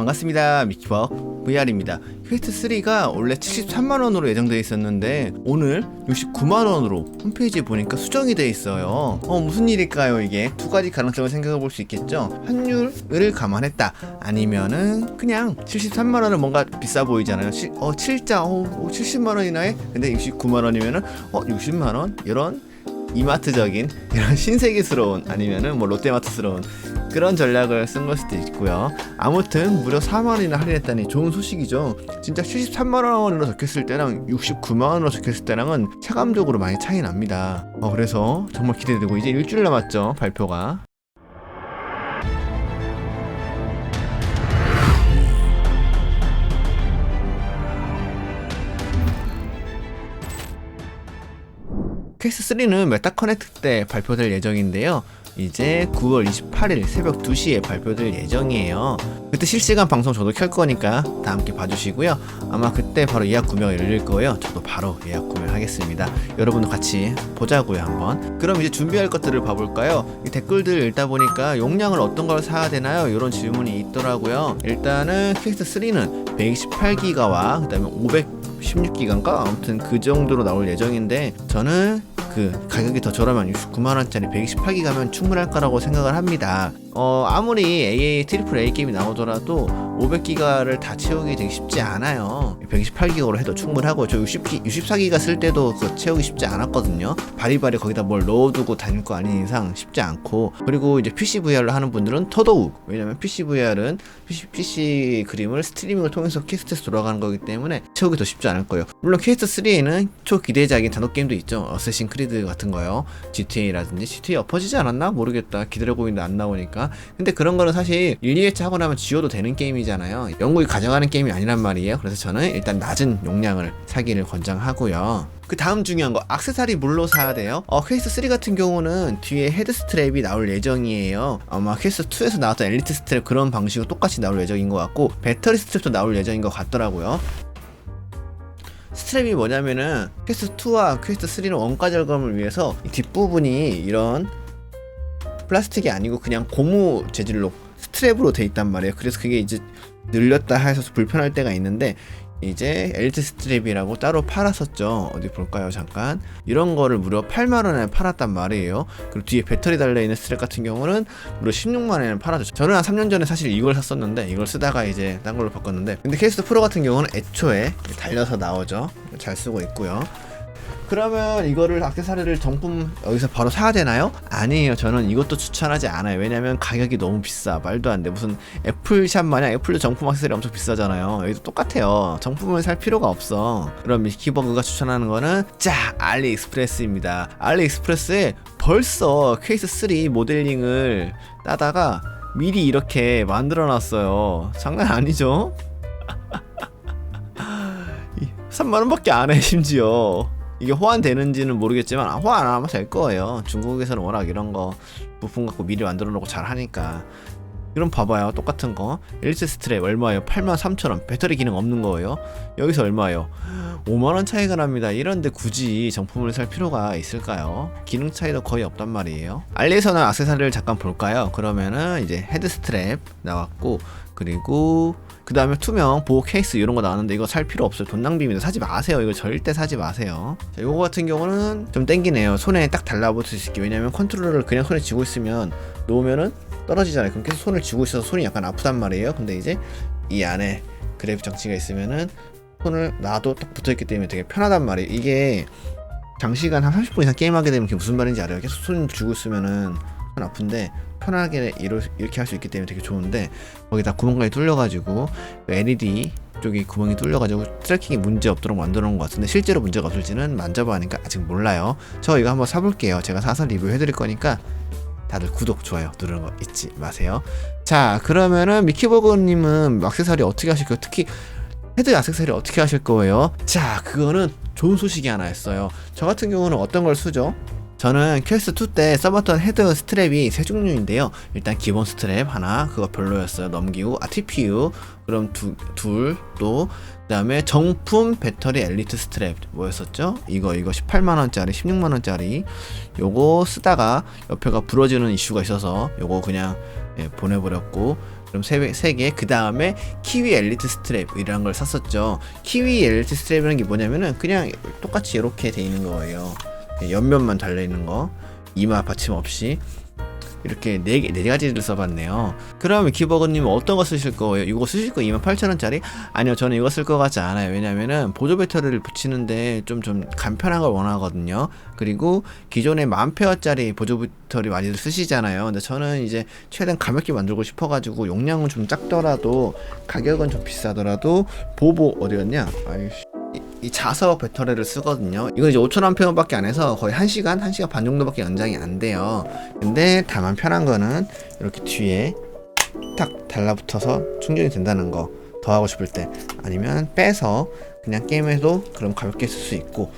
반갑습니다. 미키버 VR입니다. 퀘스트 3가 원래 73만원으로 예정되어 있었는데 오늘 69만원으로 홈페이지에 보니까 수정이 되어 있어요. 무슨 일일까요 이게? 두 가지 가능성을 생각해 볼 수 있겠죠. 환율을 감안했다, 아니면은 그냥 73만원은 뭔가 비싸 보이잖아요. 70만원이나 해? 근데 69만원이면은 60만원? 이런 이마트적인, 이런 신세계스러운, 아니면은 뭐 롯데마트스러운 그런 전략을 쓴 걸 수도 있고요. 아무튼 무려 4만원이나 할인했다니 좋은 소식이죠. 진짜 73만원으로 적혔을 때랑 69만원으로 적혔을 때랑은 체감적으로 많이 차이 납니다. 그래서 정말 기대되고, 이제 일주일 남았죠, 발표가. 퀘스트 3는 메타 커넥트 때 발표될 예정인데요. 이제 9월 28일 새벽 2시에 발표될 예정이에요. 그때 실시간 방송 저도 켤 거니까 다 함께 봐주시고요. 아마 그때 바로 예약 구매가 열릴 거예요. 저도 바로 예약 구매를 하겠습니다. 여러분도 같이 보자고요, 한번. 그럼 이제 준비할 것들을 봐볼까요? 이 댓글들 읽다 보니까 용량을 어떤 걸 사야 되나요? 이런 질문이 있더라고요. 일단은 퀘스트 3는 128기가와 그 다음에 516기가인가? 아무튼 그 정도로 나올 예정인데, 저는 그 가격이 더 저렴한 69만원짜리 128기가면 충분할 거라고 생각을 합니다. 아무리 AA 트리플 A 게임이 나오더라도 500기가를 다 채우기 되게 쉽지 않아요. 128기가로 해도 충분하고, 저 64기가 쓸 때도 그거 채우기 쉽지 않았거든요. 바리바리 거기다 뭘 넣어두고 다닐 거 아닌 이상 쉽지 않고, 그리고 이제 PC VR로 하는 분들은 더더욱, 왜냐면 PC VR은 PC 그림을 스트리밍을 통해서 퀘스트에서 돌아가는 거기 때문에 채우기 더 쉽지 않을 거예요. 물론 퀘스트 3에는 초기대작인 단독 게임도 있죠. 어쌔신 크리드 같은 거요. GTA라든지. GTA 엎어지지 않았나? 모르겠다. 기다려보고 있는데 안 나오니까. 근데 그런 거는 사실 1, 2회차 하고 나면 지워도 되는 게임이잖아요. 영국이 가져가는 게임이 아니란 말이에요. 그래서 저는 일단 낮은 용량을 사기를 권장하고요. 그 다음 중요한 거, 액세서리 물로 사야 돼요. 퀘스트 3 같은 경우는 뒤에 헤드 스트랩이 나올 예정이에요. 아마 퀘스트 2에서 나왔던 엘리트 스트랩 그런 방식으로 똑같이 나올 예정인 것 같고, 배터리 스트랩도 나올 예정인 것 같더라고요. 스트랩이 뭐냐면은 퀘스트 2와 퀘스트 3는 원가 절감을 위해서 이 뒷부분이 이런 플라스틱이 아니고 그냥 고무 재질로 스트랩으로 돼 있단 말이에요. 그래서 그게 이제 늘렸다 해서 불편할 때가 있는데, 이제 엘리트 스트랩이라고 따로 팔았었죠. 어디 볼까요, 잠깐. 이런 거를 무려 8만원에 팔았단 말이에요. 그리고 뒤에 배터리 달려있는 스트랩 같은 경우는 무려 16만원에 팔았죠. 저는 한 3년 전에 사실 이걸 샀었는데, 이걸 쓰다가 이제 딴 걸로 바꿨는데, 근데 퀘스트 프로 같은 경우는 애초에 달려서 나오죠. 잘 쓰고 있고요. 그러면 이거를, 액세서리를 정품 여기서 바로 사야 되나요? 아니에요. 저는 이것도 추천하지 않아요. 왜냐면 가격이 너무 비싸. 말도 안 돼. 무슨 애플샵 마냥, 애플도 정품 액세서리 엄청 비싸잖아요. 여기도 똑같아요. 정품을 살 필요가 없어. 그럼 미키버그가 추천하는 거는 알리익스프레스입니다. 알리익스프레스에 벌써 퀘스트 3 모델링을 따다가 미리 이렇게 만들어 놨어요. 장난 아니죠? 3만원밖에 안 해, 심지어. 이게 호환되는지는 모르겠지만 호환 안 하면 될 거예요. 중국에서는 워낙 이런 거 부품 갖고 미리 만들어 놓고 잘 하니까. 그럼 봐봐요. 똑같은 거 엘리트 스트랩 얼마예요? 83,000원. 배터리 기능 없는 거예요. 여기서 얼마예요? 5만원 차이가 납니다. 이런데 굳이 정품을 살 필요가 있을까요? 기능 차이도 거의 없단 말이에요. 알리에서는 액세서리를 잠깐 볼까요? 그러면은 이제 헤드 스트랩 나왔고, 그리고 그 다음에 투명 보호 케이스 이런 거 나왔는데 이거 살 필요 없어요. 돈 낭비입니다. 사지 마세요. 이거 절대 사지 마세요. 자, 이거 같은 경우는 좀 땡기네요. 손에 딱 달라붙을 수 있게. 왜냐면 컨트롤러를 그냥 손에 쥐고 있으면 놓으면은 떨어지잖아요. 그럼 계속 손을 쥐고 있어서 손이 약간 아프단 말이에요. 근데 이제 이 안에 그래프 장치가 있으면은 손을 놔도 딱 붙어있기 때문에 되게 편하단 말이에요. 이게 장시간 한 30분 이상 게임하게 되면 그게 무슨 말인지 알아요. 계속 손 쥐고 있으면은 손 아픈데 편하게 이렇게 할 수 있기 때문에 되게 좋은데, 거기다 구멍까지 뚫려가지고 LED 쪽이 구멍이 뚫려가지고 트래킹이 문제 없도록 만들어 놓은 것 같은데, 실제로 문제가 없을지는 만져봐니까 아직 몰라요. 저 이거 한번 사볼게요. 제가 사서 리뷰해드릴 거니까 다들 구독, 좋아요 누르는 거 잊지 마세요. 자, 그러면은 미키버거님은 액세서리 어떻게 하실 거예요? 특히 헤드 액세서리 어떻게 하실 거예요? 자, 그거는 좋은 소식이 하나 있어요. 저 같은 경우는 어떤 걸 쓰죠? 저는 퀘스트 2 때 써봤던 헤드 스트랩이 세 종류인데요. 일단 기본 스트랩 하나, 그거 별로였어요. 넘기고, TPU 그럼 둘, 또 그다음에 정품 배터리 엘리트 스트랩 뭐였었죠? 이거 18만원짜리 16만원짜리 요거 쓰다가 옆에가 부러지는 이슈가 있어서 요거 그냥 보내버렸고, 그럼 세 개. 그 다음에 키위 엘리트 스트랩이라는 걸 샀었죠. 키위 엘리트 스트랩이라는 게 뭐냐면은 그냥 똑같이 이렇게 돼 있는 거예요. 옆면만 달려 있는 거, 이마 받침 없이. 이렇게 네 가지를 써봤네요. 그럼 키버거님은 어떤 거 쓰실 거예요? 이거 쓰실 거 28,000원짜리? 아니요, 저는 이거 쓸 것 같지 않아요. 왜냐면은 보조 배터리를 붙이는데 좀 간편한 걸 원하거든요. 그리고 기존에 10,000페어짜리 보조 배터리 많이들 쓰시잖아요. 근데 저는 이제 최대한 가볍게 만들고 싶어가지고 용량은 좀 작더라도 가격은 좀 비싸더라도 보보 어디였냐? 아이씨. 이 자석 배터리를 쓰거든요. 이건 이제 5,000A 밖에 안 해서 거의 1시간 반 정도밖에 연장이 안 돼요. 근데 다만 편한 거는 이렇게 뒤에 딱 달라붙어서 충전이 된다는 거. 더 하고 싶을 때 아니면 빼서 그냥 게임에도 그럼 가볍게 쓸 수 있고,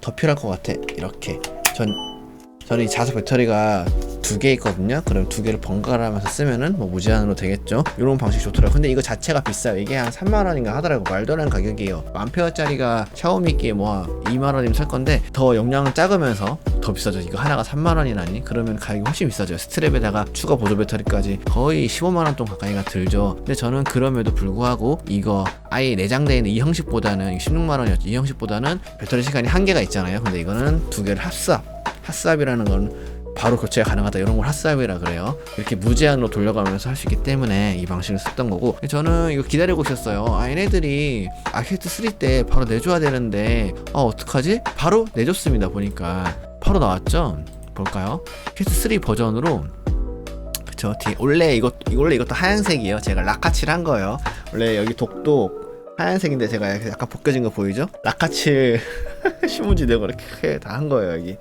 더 필요할 것 같아. 이렇게 저는 이 자석 배터리가 2개 있거든요. 그럼 2개를 번갈아 가면서 쓰면은 뭐 무제한으로 되겠죠. 이런 방식 좋더라고요. 근데 이거 자체가 비싸요. 이게 한 3만원인가 하더라고. 말도 안 되는 가격이에요. 1000페어짜리가 샤오미께 뭐 2만원이면 살 건데 더 용량은 작으면서 더 비싸죠. 이거 하나가 3만원이라니? 그러면 가격이 훨씬 비싸죠. 스트랩에다가 추가 보조 배터리까지 거의 15만원 돈 가까이가 들죠. 근데 저는 그럼에도 불구하고 이거 아예 내장되어 있는 이 형식보다는 16만원이었죠. 이 형식보다는 배터리 시간이 한계가 있잖아요. 근데 이거는 2개를 핫스왑이라는 건 바로 교체가 가능하다, 이런 걸 핫스왑이라 그래요. 이렇게 무제한으로 돌려가면서 할 수 있기 때문에 이 방식을 썼던 거고, 저는 이거 기다리고 있었어요. 얘네들이 퀘스트 3 때 바로 내줘야 되는데 어떡하지? 바로 내줬습니다. 보니까 바로 나왔죠. 볼까요? 퀘스트 3 버전으로. 그쵸. 원래 이것도 하얀색이에요. 제가 라카칠 한 거예요. 원래 여기 독도 하얀색인데 제가 약간 벗겨진 거 보이죠? 라카칠 신문지 내고 이렇게 다 한 거예요. 여기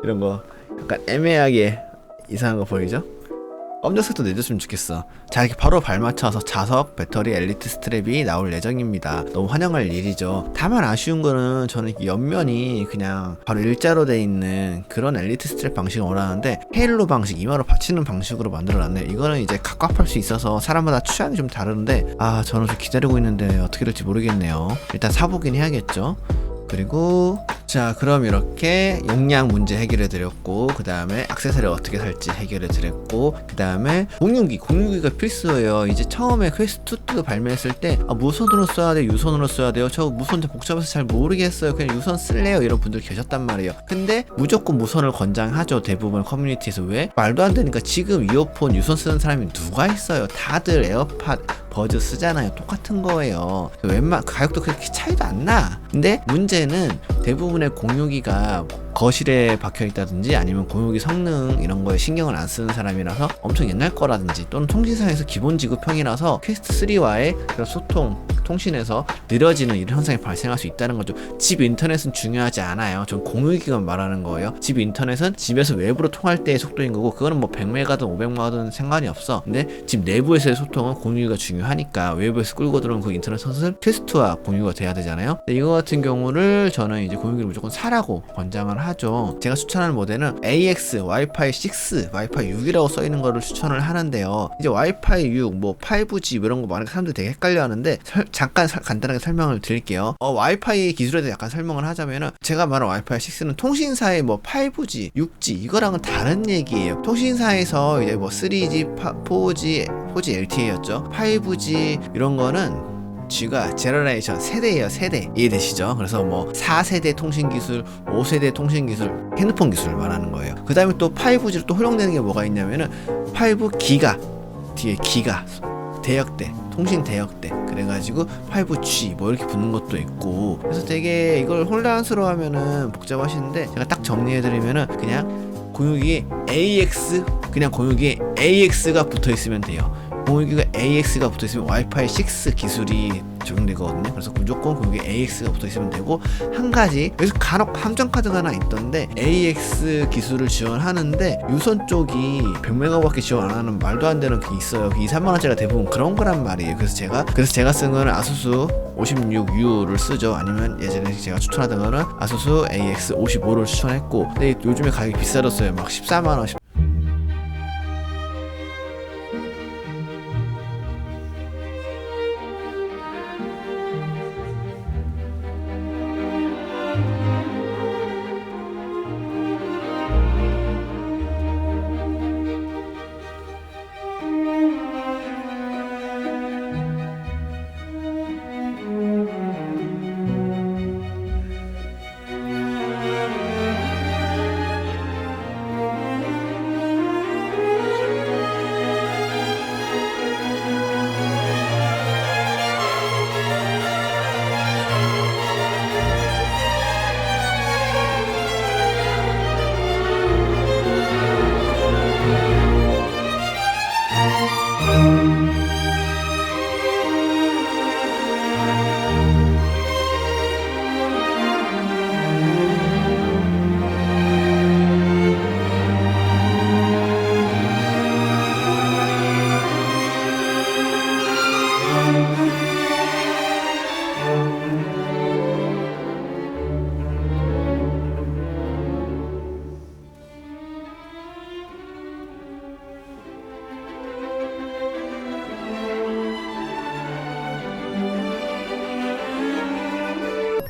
이런 거 약간 애매하게 이상한 거 보이죠? 검정색도 내줬으면 좋겠어. 자, 이렇게 바로 발맞춰서 자석 배터리 엘리트 스트랩이 나올 예정입니다. 너무 환영할 일이죠. 다만 아쉬운 거는 저는 옆면이 그냥 바로 일자로 돼 있는 그런 엘리트 스트랩 방식을 원하는데 헤일로 방식, 이마로 받치는 방식으로 만들어놨네요. 이거는 이제 각각할 수 있어서 사람마다 취향이 좀 다른데 저는 좀 기다리고 있는데 어떻게 될지 모르겠네요. 일단 사보긴 해야겠죠. 그리고 자, 그럼 이렇게 용량 문제 해결해 드렸고, 그 다음에 액세서리 어떻게 살지 해결해 드렸고, 그 다음에 공유기가 필수예요. 이제 처음에 퀘스트 2도 발매했을 때 무선으로 써야 돼요, 유선으로 써야 돼요? 저 무선 복잡해서 잘 모르겠어요, 그냥 유선 쓸래요? 이런 분들 계셨단 말이에요. 근데 무조건 무선을 권장하죠, 대부분 커뮤니티에서. 왜? 말도 안 되니까. 지금 이어폰 유선 쓰는 사람이 누가 있어요? 다들 에어팟 버즈 쓰잖아요. 똑같은 거예요. 가격도 그렇게 차이도 안 나. 근데 문제는 대부분의 공유기가 거실에 박혀 있다든지 아니면 공유기 성능 이런 거에 신경을 안 쓰는 사람이라서 엄청 옛날 거라든지, 또는 통신사에서 기본 지급형이라서 퀘스트 3와의 그런 통신에서 느려지는 이런 현상이 발생할 수 있다는 거죠. 집 인터넷은 중요하지 않아요. 전 공유기만 말하는 거예요. 집 인터넷은 집에서 외부로 통할 때의 속도인 거고, 그거는 뭐 100메가든 500메가든 상관이 없어. 근데 집 내부에서의 소통은 공유기가 중요하니까 외부에서 끌고 들어온 그 인터넷 선수는 퀘스트와 공유가 돼야 되잖아요. 근데 이거 같은 경우를 저는 이제 공유기를 무조건 사라고 권장을 하죠. 제가 추천하는 모델은 AX 와이파이 6, 와이파이 6이라고 써 있는 거를 추천을 하는데요. 이제 와이파이 6, 뭐 5G 이런 거 말하니까 사람들이 되게 헷갈려 하는데, 잠깐 간단하게 설명을 드릴게요. 와이파이 기술에 대해 약간 설명을 하자면은, 제가 말한 와이파이 6는 통신사의 뭐 5G, 6G 이거랑은 다른 얘기예요. 통신사에서 이제 뭐 3G, 4G LTE였죠. 5G 이런 거는 G가 제너레이션 세대예요. 세대 이해되시죠? 그래서 뭐 4세대 통신기술, 5세대 통신기술, 핸드폰 기술을 말하는 거예요. 그 다음에 또 5G로 또 활용되는 게 뭐가 있냐면은 5기가 뒤에 기가 대역대, 통신 대역대, 그래가지고 5G 뭐 이렇게 붙는 것도 있고, 그래서 되게 이걸 혼란스러워하면은 복잡하시는데, 제가 딱 정리해드리면은 그냥 공유기에 AX, 그냥 공유기에 AX가 붙어있으면 돼요. 공유기가 AX가 붙어있으면 와이파이 6 기술이 적용되거든요. 그래서 무조건 공유기에 AX가 붙어있으면 되고, 한 가지 여기서 간혹 함정카드가 하나 있던데, AX 기술을 지원하는데 유선 쪽이 100메가밖에 지원 안 하는 말도 안 되는 게 있어요. 2, 3만원짜리가 대부분 그런 거란 말이에요. 그래서 제가 쓴 거는 아수스 56U를 쓰죠. 아니면 예전에 제가 추천하던 거는 아수스 AX 55를 추천했고, 근데 요즘에 가격이 비싸졌어요. 막 14만원,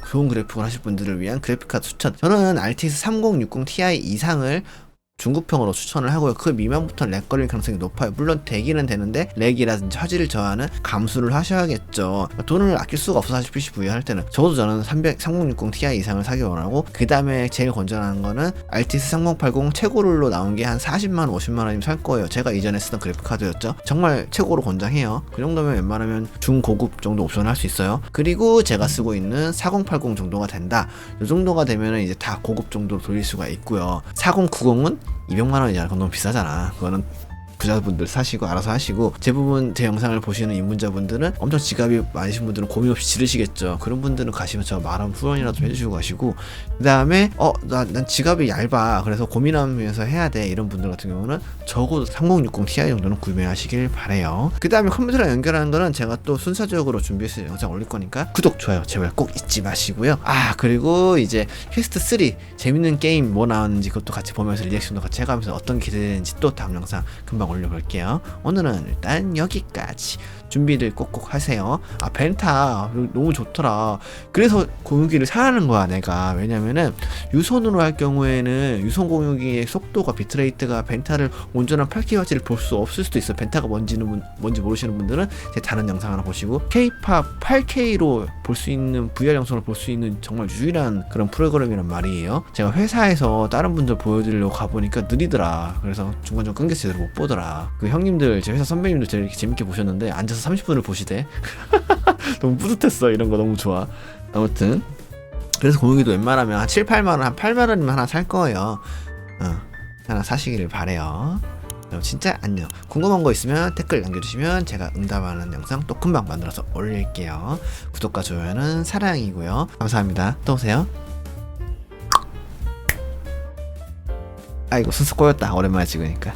좋은 그래픽을 하실 분들을 위한 그래픽카드 추천. 저는 RTX 3060 Ti 이상을 중급형으로 추천을 하고요. 그 미만부터는 렉 걸릴 가능성이 높아요. 물론 되기는 되는데 렉이라든지 화질을 저하는 감수를 하셔야겠죠. 돈을 아낄 수가 없어 사실 PC 구입할 때는. 적어도 저는 3060 Ti 이상을 사기 원하고, 그 다음에 제일 권장하는 거는 RTX 3080 최고로 나온 게 한 40만 50만 원이면 살 거예요. 제가 이전에 쓰던 그래픽 카드였죠. 정말 최고로 권장해요. 그 정도면 웬만하면 중고급 정도 옵션을 할 수 있어요. 그리고 제가 쓰고 있는 4080 정도가 된다. 이 정도가 되면은 이제 다 고급 정도로 돌릴 수가 있고요. 4090은 200만 원이잖아. 그건 너무 비싸잖아. 그거는 부자분들 사시고 알아서 하시고, 대부분 제 영상을 보시는 입문자분들은 엄청 지갑이 많으신 분들은 고민 없이 지르시겠죠. 그런 분들은 가시면 저 말하면 후원이라도 좀 해주시고 가시고, 그 다음에 난 지갑이 얇아 그래서 고민하면서 해야 돼 이런 분들 같은 경우는 적어도 3060 Ti 정도는 구매하시길 바래요. 그 다음에 컴퓨터랑 연결하는 거는 제가 또 순서적으로 준비해서 영상 올릴 거니까 구독, 좋아요, 제발 꼭 잊지 마시고요. 그리고 이제 퀘스트 3 재밌는 게임 뭐 나왔는지 그것도 같이 보면서 리액션도 같이 해가면서 어떤 게 기대되는지 또 다음 영상 금방 올려볼게요. 오늘은 일단 여기까지. 준비를 꼭꼭 하세요. 벤타 너무 좋더라. 그래서 공유기를 사라는 거야 내가. 왜냐면은 유선으로 할 경우에는 유선 공유기의 속도가 비트레이트가 벤타를 온전한 8K까지를 볼 수 없을 수도 있어. 벤타가 뭔지 모르시는 분들은 제 다른 영상 하나 보시고, K-POP 8K로 볼 수 있는 VR 영상을 볼 수 있는 정말 유일한 그런 프로그램이란 말이에요. 제가 회사에서 다른 분들 보여드리려고 가보니까 느리더라. 그래서 중간중간 끊겨서 제대로 못 보더라. 그 형님들, 제 회사 선배님들 제일 이렇게 재밌게 보셨는데 앉아서 30분을 보시대. 너무 뿌듯했어. 이런 거 너무 좋아. 아무튼 그래서 공유기도 웬만하면 한 7, 8만원, 한 8만원이면 하나 살 거예요. 하나 사시기를 바래요. 그럼 진짜 안녕. 궁금한 거 있으면 댓글 남겨주시면 제가 응답하는 영상 또 금방 만들어서 올릴게요. 구독과 좋아요는 사랑이고요. 감사합니다. 또 오세요. 아이고, 순수 꼬였다. 오랜만에 찍으니까.